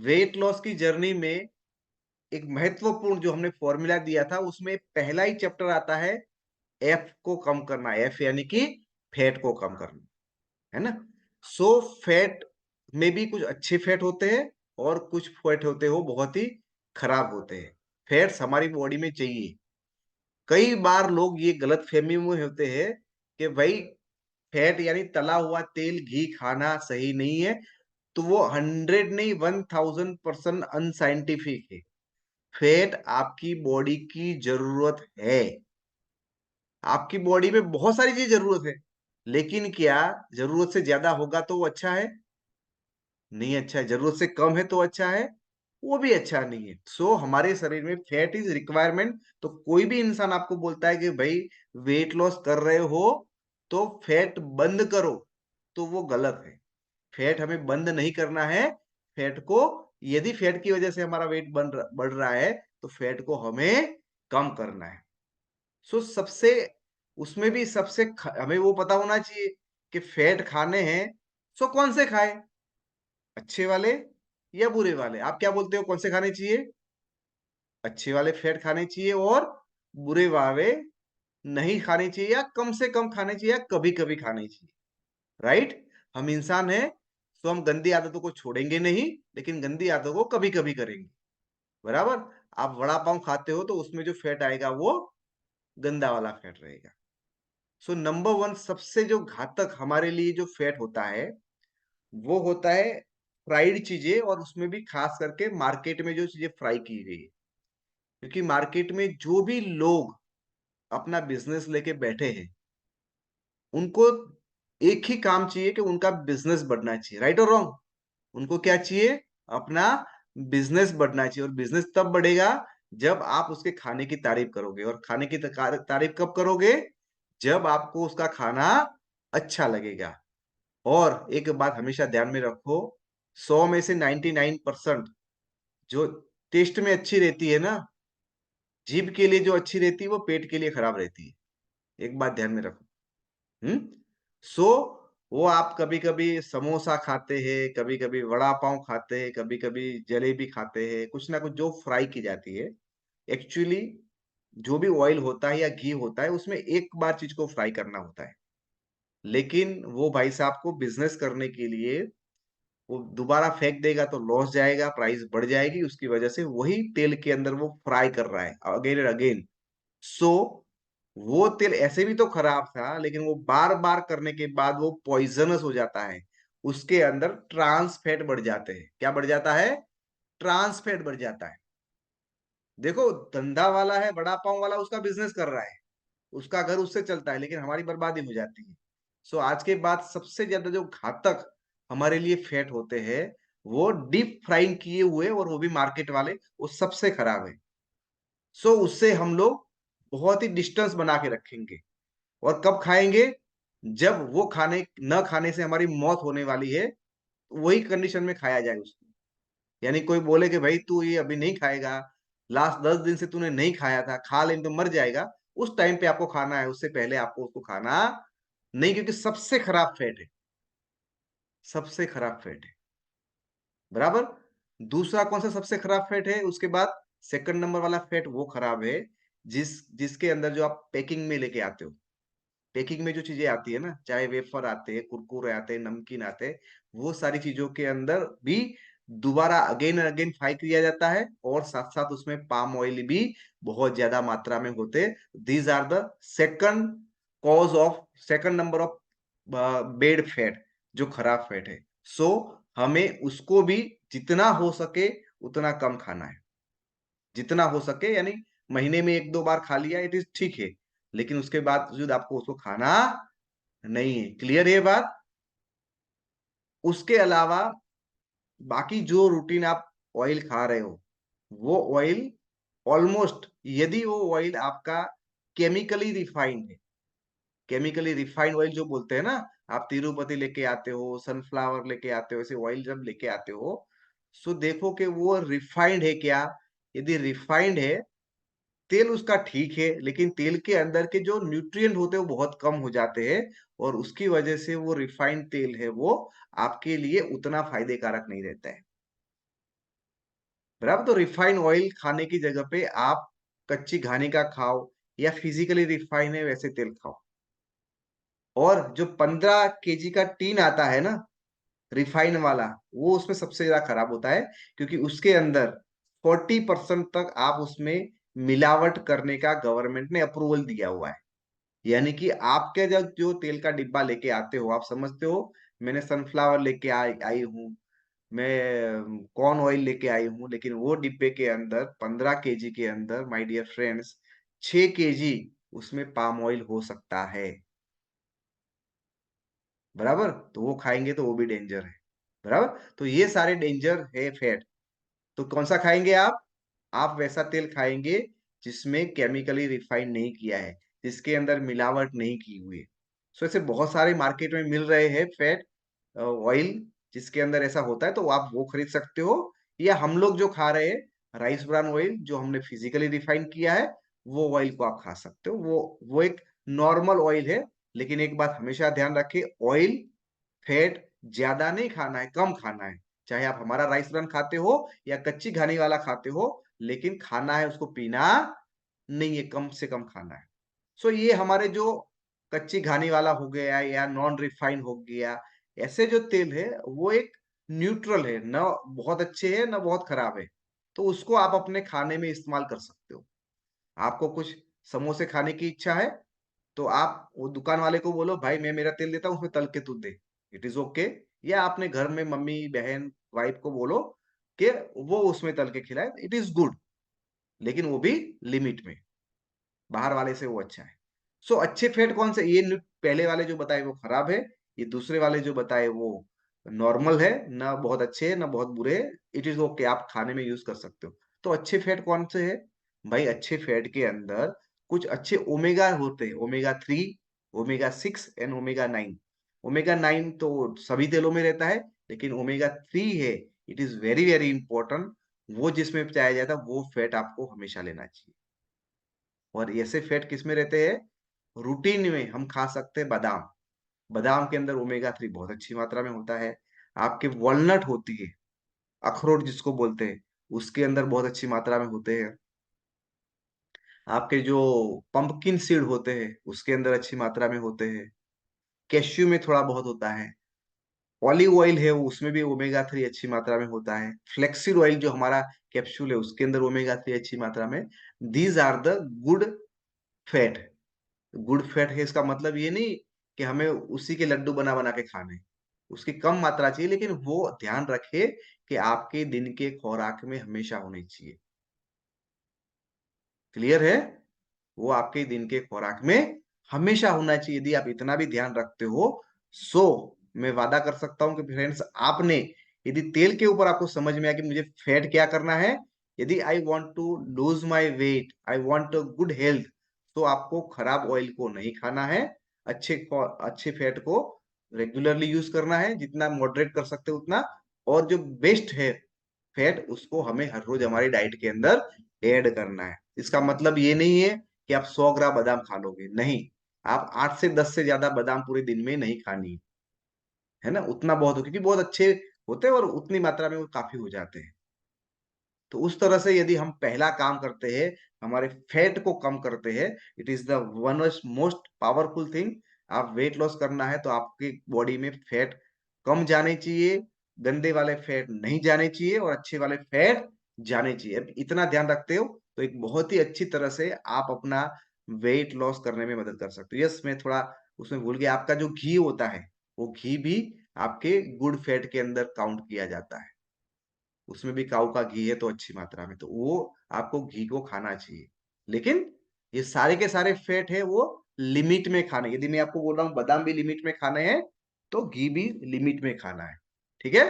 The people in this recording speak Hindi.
वेट लॉस की जर्नी में एक महत्वपूर्ण जो हमने फॉर्मूला दिया था, उसमें पहला ही चैप्टर आता है, एफ को कम करना। एफ यानी कि फैट को कम करना, है ना? सो फैट में भी कुछ अच्छे फैट होते हैं और कुछ फैट होते हैं वो बहुत ही खराब होते हैं। फैट्स हमारी बॉडी में चाहिए। कई बार लोग ये गलतफहमी में होते हैं कि भाई फैट यानी तला हुआ तेल, घी खाना सही नहीं है, तो वो 100 नहीं 1000% अनसाइंटिफिक है। फैट आपकी बॉडी की ज़रूरत है। आपकी बॉडी में बहुत सारी चीज़ ज़रूरत है, लेकिन क्या ज़रूरत से ज़्यादा होगा तो वो अच्छा है? नहीं अच्छा है। ज़रूरत से कम है तो अच्छा है? वो भी अच्छा नहीं है। सो हमारे शरीर में फैट इज़ रिक्वायरमेंट। तो कोई भी इंसान आपको बोलता है कि भाई वेट लॉस कर रहे हो, तो फैट बंद करो, तो वो गलत है। फैट हमें बंद नहीं करना है। फैट को यदि फैट की वजह से हमारा वेट बढ़ रहा है, तो फैट को हमें कम करना है। सो सबसे उसमें भी सबसे हमें वो पता होना चाहिए कि फैट खाने हैं, सो कौन से खाएँ? अच्छे वाले या बुरे वाले? आप क्या बोलते हो कौन से खाने चाहिए? अच्छे वाले फैट खाने चाहिए और बुरे वाले नहीं खाने चाहिए या कम से कम खाने चाहिए या कभी-कभी खाने चाहिए, राइट? हम इंसान हैं, तो हम गंदी आदतों को छोड़ेंगे नहीं, लेकिन गंदी आदतों को कभी-कभी करेंगे, बराबर? आप वड़ा पाव खाते हो तो उसमें जो फैट आएगा वो गंदा वाला फैट रहेगा। सो नंबर 1 सबसे जो घातक हमारे लिए जो फैट होता है, वो होता है फ्राइड चीज़ें और उसमें भी खास करके मार्केट में जो चीज़ें फ्राई की गई है। क्योंकि मार्केट में जो भी लोग अपना बिज़नेस लेके बैठे हैं, उनको एक ही काम चाहिए कि उनका बिज़नेस बढ़ना चाहिए, राइट और रॉन्ग? उनको क्या चाहिए? अपना बिज़नेस बढ़ना चाहिए और बिज़नेस तब बढ़ेगा जब आप उसके खाने की तारीफ़ करोगे और खाने की तारीफ़ कब करोगे? जब आपको उसका खाना अच्छा लगेगा। और एक बात हमेशा ध्यान में रखो, 100 में से 99% जो टेस्ट में अच्छी रहती है ना, जीभ के लिए जो अच्छी रहती है, वो पेट के लिए खराब रहती है। एक बात ध्यान में रखो। हुँ? सो वो आप कभी-कभी समोसा खाते हैं, कभी-कभी वड़ा पाव खाते हैं, कभी-कभी जलेबी खाते हैं, कुछ ना कुछ जो फ्राई की जाती है। एक्चुअली जो भी ऑयल होता है या घी होता है, उसमें एक बार चीज़ को फ्राई करना होता है। लेकिन वो भाई साहब को बिज़नेस करने के लिए वो दोबारा फेंक देगा तो लॉस जाएगा, प्राइस बढ़ जाएगी, उसकी वजह से वही तेल के अंदर वो फ्राई कर रहा है अगेन एंड अगेन। सो वो तेल ऐसे भी तो खराब था, लेकिन वो बार-बार करने के बाद वो पॉइज़नस हो जाता है। उसके अंदर ट्रांस फैट बढ़ जाते हैं। क्या बढ़ जाता है? ट्रांस फैट बढ़ जाता है। देखो धंधा वाला है, वड़ा पाव वाला उसका बिज़नेस कर रहा है, उसका घर उससे चलता है, लेकिन हमारी बर्बादी हो जाती है। सो आज के बाद सबसे ज़्यादा जो घातक हमारे लिए फैट होते हैं, वो डीप फ्राइंग किए हुए और वो भी मार्केट वाले, वो सबसे खराब है। सो उससे हम लोग बहुत ही डिस्टेंस बना के रखेंगे और कब खाएँगे? जब वो खाने न खाने से हमारी मौत होने वाली है, वही कंडीशन में खाया जाए उसको। यानी कोई बोले कि भाई तू ये अभी नहीं खाएगा, लास्ट 10 दिन से तूने नहीं खाया था, खा लेंगे तो मर जाएगा, उस टाइम पे आपको खाना है, उससे पहले आपको उसको खाना नहीं क्योंकि सबसे खराब फैट है, सबसे खराब फैट है, बराबर? दूसरा कौन-सा सबसे खराब फैट है? उसके बाद सेकंड नंबर वाला फैट वो खराब है, जिसके अंदर जो आप पैकिंग में लेके आते हो। पैकिंग में जो चीज़ें आती है ना, चाहे वेफ़र आते हैं, कुरकुरे आते हैं, नमकीन आते हैं, वो सारी चीज़ों के अंदर भी दोबारा अगेन एंड अगेन फ्राई किया जाता है और साथ-साथ उसमें पाम ऑयल भी बहुत ज़्यादा मात्रा में होते हैं। These are the second cause of second number of bad fat जो खराब फैट है। सो हमें उसको भी जितना हो सके उतना कम खाना है। जितना हो सके यानी महीने में 1-2 बार खा लिया इट इज़ ठीक है। लेकिन उसके बावजूद आपको उसको खाना नहीं है। क्लियर है ये बात? उसके अलावा बाकी जो रूटीन आप ऑयल खा रहे हो, वो ऑयल ऑलमोस्ट यदि वो ऑयल आपका केमिकली रिफाइंड है, केमिकली रिफाइंड ऑयल जो बोलते हैं ना, आप तिरुपति लेके आते हो, सनफ्लावर लेके आते हो, ऐसे ऑयल जब लेके आते हो, सो देखो कि वो रिफाइंड है क्या? यदि रिफाइंड है तेल उसका ठीक है, लेकिन तेल के अंदर के जो न्यूट्रिएंट होते हैं वो बहुत कम हो जाते हैं और उसकी वजह से वो रिफाइंड तेल है वो आपके लिए उतना फ़ायदे कारक नहीं रहता है। बराबर। तो रिफाइंड ऑयल खाने की जगह पे आप कच्ची घानी का खाओ, या फिजिकली रिफाइन है वैसे तेल खाओ। और जो 15 kg का टीन आता है ना रिफाइन वाला, वो उसमें सबसे ज्यादा खराब होता है, क्योंकि उसके अंदर 40% तक आप उसमें मिलावट करने का गवर्नमेंट ने अप्रूवल दिया हुआ है। यानी कि आपके जब जो तेल का डिब्बा लेके आते हो, आप समझते हो मैंने सनफ्लावर लेके आई हूँ, मैं कॉर्न ऑयल लेके आई हूँ, लेकिन वो डिब्बे के अंदर 15 kg के अंदर माय डियर फ्रेंड्स 6 kg उसमें पाम ऑयल हो सकता है। बराबर। तो वो खाएंगे तो वो भी डेंजर है। बराबर। तो ये सारे डेंजर है फैट। तो कौन सा खाएंगे आप वैसा तेल खाएंगे जिसमें केमिकली रिफाइन नहीं किया है, जिसके अंदर मिलावट नहीं की हुई है। सो ऐसे बहुत सारे मार्केट में मिल रहे हैं फैट ऑयल जिसके अंदर ऐसा होता है, तो आप वो खरीद सकते हो। या हम लोग जो खा रहे हैं राइस ब्रान ऑयल जो हमने फिजिकली रिफाइन किया है, वो ऑयल को आप खा सकते हो। वो एक नॉर्मल ऑयल है। लेकिन एक बात हमेशा ध्यान रखें, ऑयल फैट ज्यादा नहीं खाना है, कम खाना है। चाहे आप हमारा राइस ब्रान खाते हो या कच्ची घानी वाला खाते हो, लेकिन खाना है उसको, पीना नहीं है, कम से कम खाना है। सो ये हमारे जो कच्ची घानी वाला हो गया या नॉन रिफाइंड हो गया, ऐसे जो तेल है वो एक न्यूट्रल है, ना बहुत अच्छे है ना बहुत खराब है। तो उसको आप अपने खाने में इस्तेमाल कर सकते हो। आपको कुछ समोसे खाने की इच्छा है, तो आप वो दुकान वाले को बोलो भाई मैं मेरा तेल देता हूँ उसमें तल के तू दे, इट इज ओके। या अपने घर में मम्मी बहन वाइफ को बोलो कि वो उसमें तल के खिलाए, इट इज गुड। लेकिन वो भी लिमिट में, बाहर वाले से वो अच्छा है। सो अच्छे फैट कौन से, ये पहले वाले जो बताए वो खराब है, ये दूसरे वाले जो बताए वो नॉर्मल है, ना बहुत अच्छे है ना बहुत बुरे है, इट इज ओके, आप खाने में यूज कर सकते हो। तो अच्छे फैट कौन से है भाई? अच्छे फैट के अंदर कुछ अच्छे ओमेगा होते हैं, omega 3, omega 6 and omega 9। Omega 9 तो सभी तेलों में रहता है, लेकिन ओमेगा 3 है, it is very very important. वो जिसमें पाया जाता है वो फैट आपको हमेशा लेना चाहिए। और ऐसे फैट किस में रहते हैं? रूटीन में हम खा सकते हैं बादाम। बादाम के अंदर ओमेगा 3 बहुत अच्छी मात्रा में होता है। आपके वॉलनट होती है, अखरोट जिसको बोलते हैं, उसके अंदर बहुत अच्छी मात्रा में होते हैं। आपके जो पंपकिन सीड होते हैं उसके अंदर अच्छी मात्रा में होते हैं। कैश्यू में थोड़ा बहुत होता है। ऑलिव ऑयल है उसमें भी ओमेगा 3 अच्छी मात्रा में होता है। फ्लेक्सीड ऑयल जो हमारा कैप्सूल है उसके अंदर ओमेगा 3 अच्छी मात्रा में। These are the good fat. Good fat है इसका मतलब ये नहीं कि हमें उसी के लड्डू बना बना के खाने, उसकी कम मात्रा चाहिए, लेकिन वो ध्यान रखे कि आपके दिन के खुराक में हमेशा होनी चाहिए। क्लियर है? वो आपके दिन के खुराक में हमेशा होना चाहिए। यदि आप इतना भी ध्यान रखते हो, सो मैं वादा कर सकता हूं कि फ्रेंड्स, आपने यदि तेल के ऊपर आपको समझ में आया कि मुझे फैट क्या करना है, यदि I want to lose my weight, I want good health, तो आपको खराब ऑयल को नहीं खाना है। अच्छे अच्छे फैट को रेगुलरली यूज करना है, जितना मॉडरेट कर सकते हो उतना। और जो बेस्ट है फैट, उसको हमें हर रोज हमारी डाइट के अंदर ऐड करना है। इसका मतलब ये नहीं है कि आप 100 ग्राम बादाम खा लोगे, नहीं। आप 8 से 10 से ज्यादा बादाम पूरे दिन में नहीं खानी है ना, उतना बहुत हो, क्योंकि बहुत अच्छे होते हैं और उतनी मात्रा में वो काफी हो जाते हैं। तो उस तरह से यदि हम पहला काम करते हैं, हमारे फैट को कम करते हैं, it is the one most powerful thing. आप वेट लॉस करना है तो आपकी बॉडी में फैट कम जाने चाहिए, गंदे वाले फैट नहीं जाने चाहिए, और अच्छे वाले फैट जाने चाहिए। अब इतना ध्यान रखते हो तो एक बहुत ही अच्छी तरह से आप अपना वेट लॉस करने में मदद कर सकते हो। यस, मैं थोड़ा उसमें भूल गया, आपका जो घी होता है, वो घी भी आपके गुड फैट के अंदर काउंट किया जाता है। उसमें भी काऊ का घी है तो अच्छी मात्रा में, तो वो आपको घी को खाना चाहिए। लेकिन ये सारे के सारे फैट है वो लिमिट में खाने। यदि मैं आपको बोल रहा हूँ बादाम भी लिमिट में खाने हैं, तो घी भी लिमिट में खाना है। ठीक है?